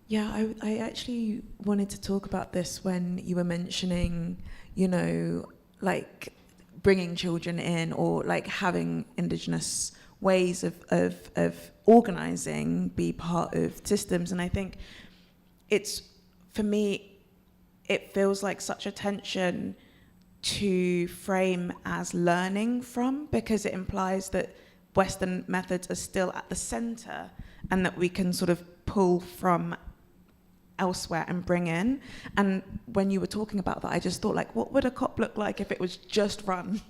Yeah, I actually wanted to talk about this when you were mentioning, like bringing children in, or like having Indigenous ways of organising be part of systems. And I think it's, for me, it feels like such a tension to frame as learning from, because it implies that Western methods are still at the centre and that we can sort of pull from elsewhere and bring in. And when you were talking about that, I just thought, like, what would a COP look like if it was just run?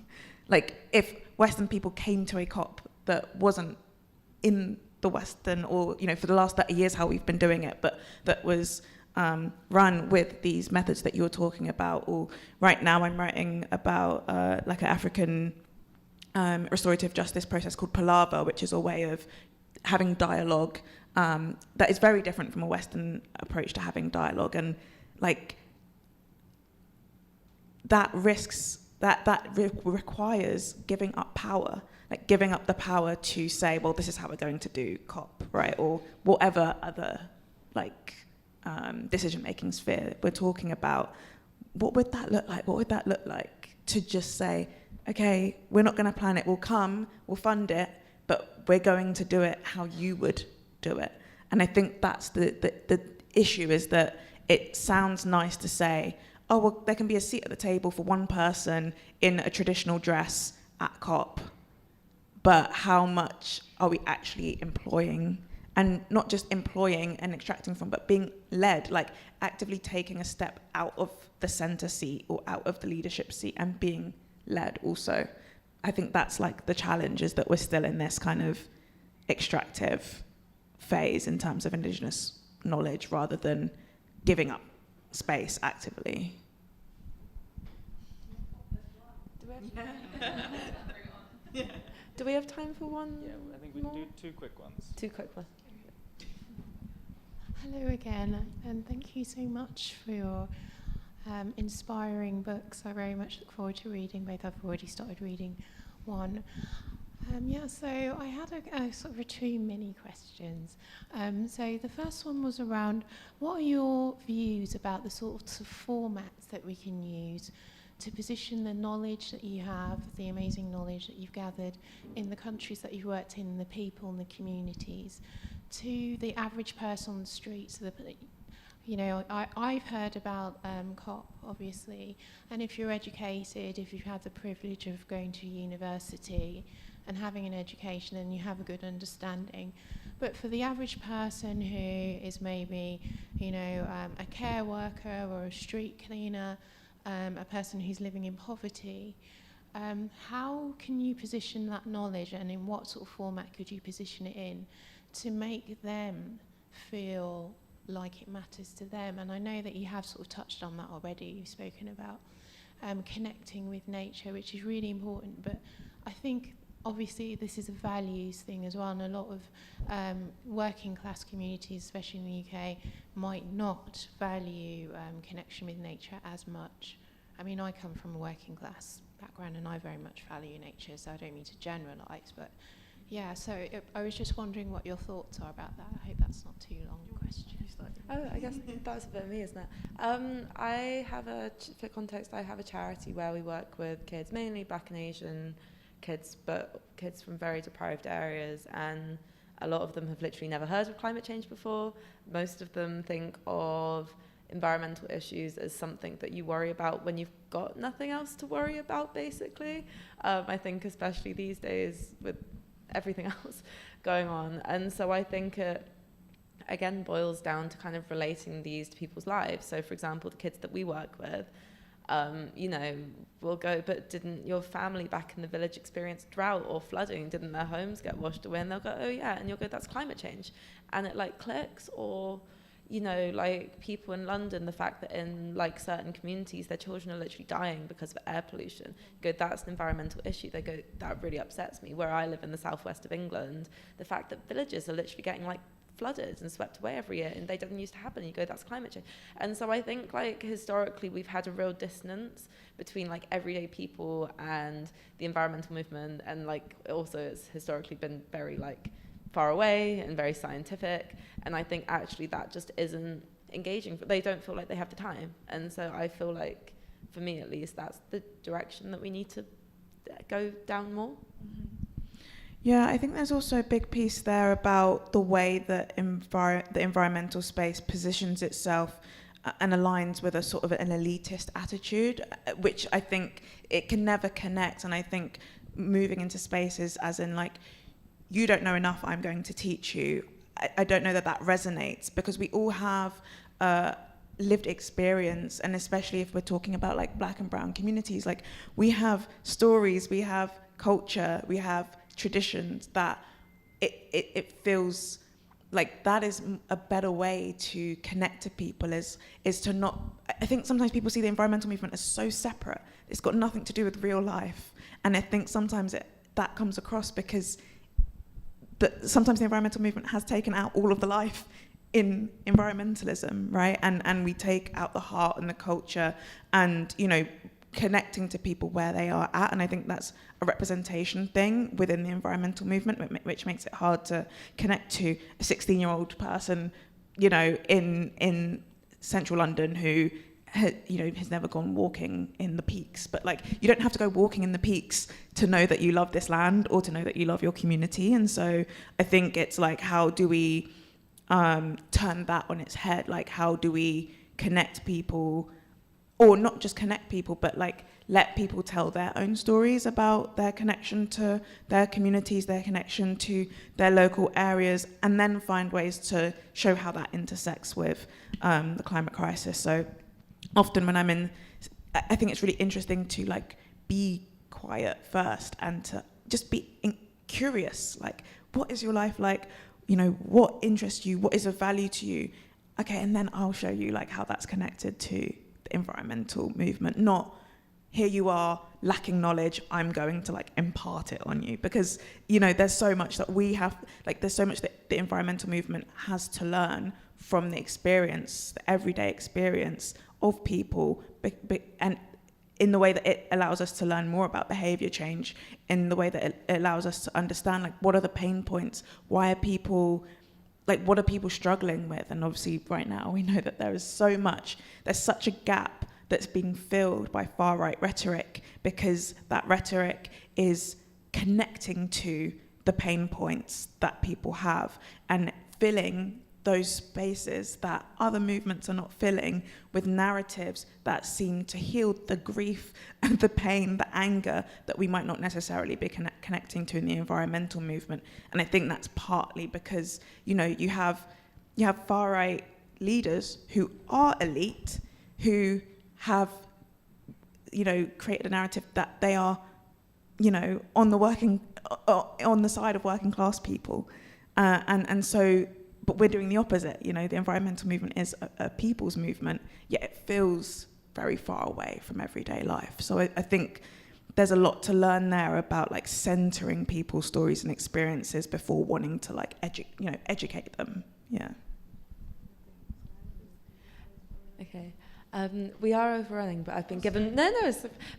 Like, if Western people came to a COP that wasn't in the Western, or, for the last 30 years how we've been doing it, but that was run with these methods that you're talking about. Or right now I'm writing about like an African restorative justice process called Palava, which is a way of having dialogue that is very different from a Western approach to having dialogue, and like that requires giving up power, like giving up the power to say, well, this is how we're going to do COP, right, or whatever other like decision-making sphere we're talking about. What would that look like? What would that look like to just say, okay, we're not going to plan it, we'll come, we'll fund it, but we're going to do it how you would do it. And I think that's the issue, is that it sounds nice to say, oh, well, there can be a seat at the table for one person in a traditional dress at COP, but how much are we actually employing? And not just employing and extracting from, but being led, like actively taking a step out of the center seat or out of the leadership seat and being led also. I think that's like the challenge, is that we're still in this kind of extractive phase in terms of Indigenous knowledge, rather than giving up space actively. Do we have time for one? Yeah, I think we can do two quick ones. Two quick ones. Hello again, and thank you so much for your inspiring books. I very much look forward to reading both. I've already started reading one. So I had a sort of two mini questions. So the first one was around, what are your views about the sorts of formats that we can use to position the knowledge that you have, the amazing knowledge that you've gathered in the countries that you've worked in, the people and the communities, to the average person on the street? So you know, I've heard about COP, obviously, and if you're educated, if you've had the privilege of going to university and having an education, then you have a good understanding. But for the average person who is maybe, you know, a care worker or a street cleaner, a person who's living in poverty, how can you position that knowledge, and in what sort of format could you position it in to make them feel like it matters to them? And I know that you have sort of touched on that already. You've spoken about connecting with nature, which is really important, but I think obviously this is a values thing as well, and a lot of working class communities, especially in the UK, might not value connection with nature as much. I mean, I come from a working class background and I very much value nature, so I don't mean to generalise, but yeah, so I was just wondering what your thoughts are about that. I hope that's not too long a question. Oh, I guess that's a bit of me, isn't it? For context, I have a charity where we work with kids, mainly Black and Asian kids, but kids from very deprived areas, and a lot of them have literally never heard of climate change before. Most of them think of environmental issues as something that you worry about when you've got nothing else to worry about, basically. I think especially these days with everything else going on. And so I think it, again, boils down to kind of relating these to people's lives. So, for example, the kids that we work with, you know, will go, but didn't your family back in the village experience drought or flooding? Didn't their homes get washed away? And they'll go, oh yeah, and you'll go, that's climate change. And it like clicks. Or, you know, like people in London, the fact that in like certain communities their children are literally dying because of air pollution, go, that's an environmental issue. They go, that really upsets me. Where I live in the southwest of England, the fact that villages are literally getting like flooded and swept away every year, and they didn't used to happen. You go, that's climate change. And so I think like historically we've had a real dissonance between like everyday people and the environmental movement, and like also it's historically been very like far away and very scientific, and I think actually that just isn't engaging. They don't feel like they have the time, and so I feel like, for me at least, that's the direction that we need to go down more. Yeah, I think there's also a big piece there about the way that the environmental space positions itself and aligns with a sort of an elitist attitude, which I think it can never connect. And I think moving into spaces as in like, you don't know enough, I'm going to teach you, I don't know that that resonates, because we all have lived experience, and especially if we're talking about like Black and brown communities, like we have stories, we have culture, we have traditions that it feels like that is a better way to connect to people, is to not, I think sometimes people see the environmental movement as so separate, it's got nothing to do with real life, and I think sometimes that comes across because sometimes the environmental movement has taken out all of the life in environmentalism, right? And we take out the heart and the culture and, you know, connecting to people where they are at. And I think that's a representation thing within the environmental movement, which makes it hard to connect to a 16-year-old person, you know, in central London who, you know, has never gone walking in the peaks. But like, you don't have to go walking in the peaks to know that you love this land or to know that you love your community. And so I think it's like, how do we turn that on its head? Like, how do we connect people, or not just connect people, but like let people tell their own stories about their connection to their communities, their connection to their local areas, and then find ways to show how that intersects with the climate crisis. So often when I think it's really interesting to like be quiet first and to just be curious, like, what is your life like? You know, what interests you? What is of value to you? Okay, and then I'll show you like how that's connected to the environmental movement. Not, here you are lacking knowledge, I'm going to like impart it on you, because, you know, there's so much that we have, like there's so much that the environmental movement has to learn from the experience, the everyday experience of people, and in the way that it allows us to learn more about behavior change, in the way that it allows us to understand like what are the pain points, why are people, like what are people struggling with. And obviously right now we know that there's such a gap that's being filled by far right rhetoric, because that rhetoric is connecting to the pain points that people have and filling those spaces that other movements are not filling with narratives that seem to heal the grief and the pain, the anger that we might not necessarily be connecting to in the environmental movement. And I think that's partly because, you know, you have far-right leaders who are elite, who have, you know, created a narrative that they are, you know, on the side of working class people. And so, but we're doing the opposite. You know, the environmental movement is a people's movement, yet it feels very far away from everyday life. So I think there's a lot to learn there about like centering people's stories and experiences before wanting to like educate them. Yeah. Okay. We are overrunning, but I've been given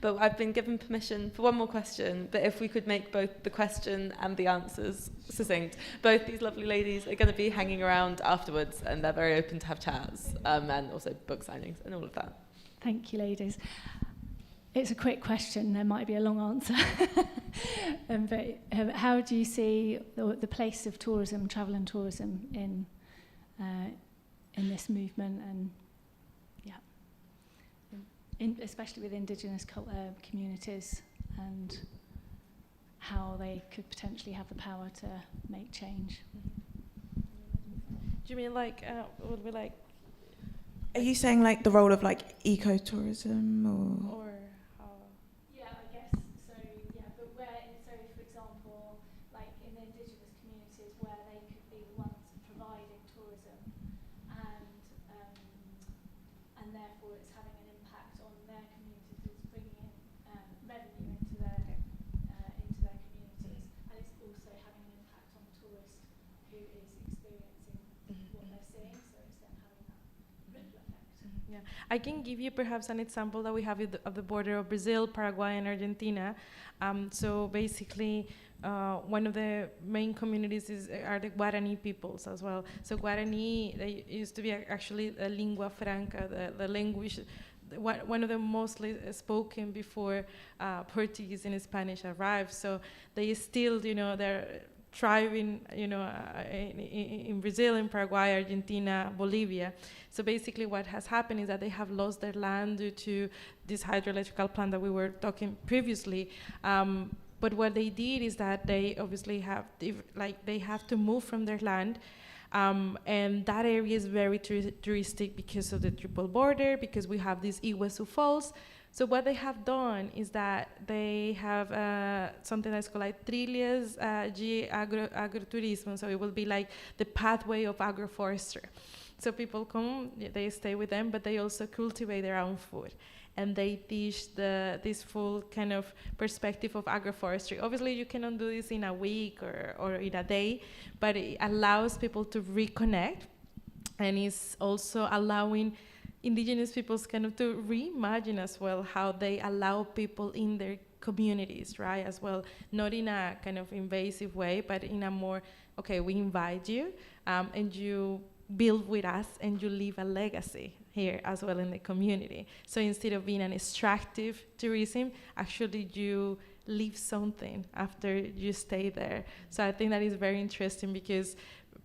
but I've been given permission for one more question. But if we could make both the question and the answers succinct, both these lovely ladies are going to be hanging around afterwards, and they're very open to have chats and also book signings and all of that. Thank you, ladies. It's a quick question. There might be a long answer. But how do you see the place of tourism, travel and tourism, in this movement, and especially with Indigenous communities, and how they could potentially have the power to make change? Do you mean like, would we like... Are you saying like the role of like ecotourism Or how... Yeah, I guess. So, yeah, but for example, like in the Indigenous communities where they could be the ones providing tourism, and therefore it's having an impact on their communities, it's bringing in revenue into their communities, and it's also having an impact on the tourist who is experiencing what they're seeing, so it's then having that ripple effect. Yeah, I can give you perhaps an example that we have of the border of Brazil, Paraguay, and Argentina. So basically, one of the main communities are the Guarani peoples as well. So Guarani, they used to be actually a lingua franca, the language, one of the mostly spoken before Portuguese and Spanish arrived. So they still, you know, they're thriving, you know, in Brazil, in Paraguay, Argentina, Bolivia. So basically what has happened is that they have lost their land due to this hydroelectrical plant that we were talking previously. But what they did is that they obviously they have to move from their land. And that area is very touristic because of the triple border, because we have these Iguazu Falls. So what they have done is that they have something that's called like trilhas de agroturismo. So it will be like the pathway of agroforestry. So people come, they stay with them, but they also cultivate their own food. And they teach this full kind of perspective of agroforestry. Obviously, you cannot do this in a week or in a day, but it allows people to reconnect, and it's also allowing Indigenous peoples kind of to reimagine as well how they allow people in their communities, right, as well, not in a kind of invasive way, but in a more, okay, we invite you, and you build with us, and you leave a legacy here as well in the community. So instead of being an extractive tourism, actually you leave something after you stay there. So I think that is very interesting, because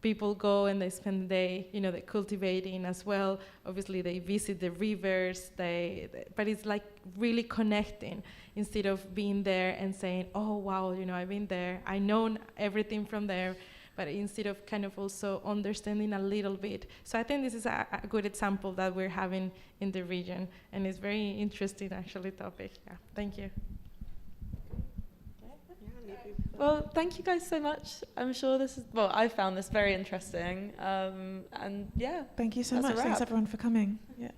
people go and they spend the day, you know, they're cultivating as well. Obviously they visit the rivers, but it's like really connecting, instead of being there and saying, oh wow, you know, I've been there, I know everything from there, but instead of kind of also understanding a little bit. So I think this is a good example that we're having in the region, and it's very interesting actually topic. Yeah, thank you. Well, thank you guys so much. I'm sure I found this very interesting. And yeah. Thank you so much. Thanks everyone for coming. Yeah.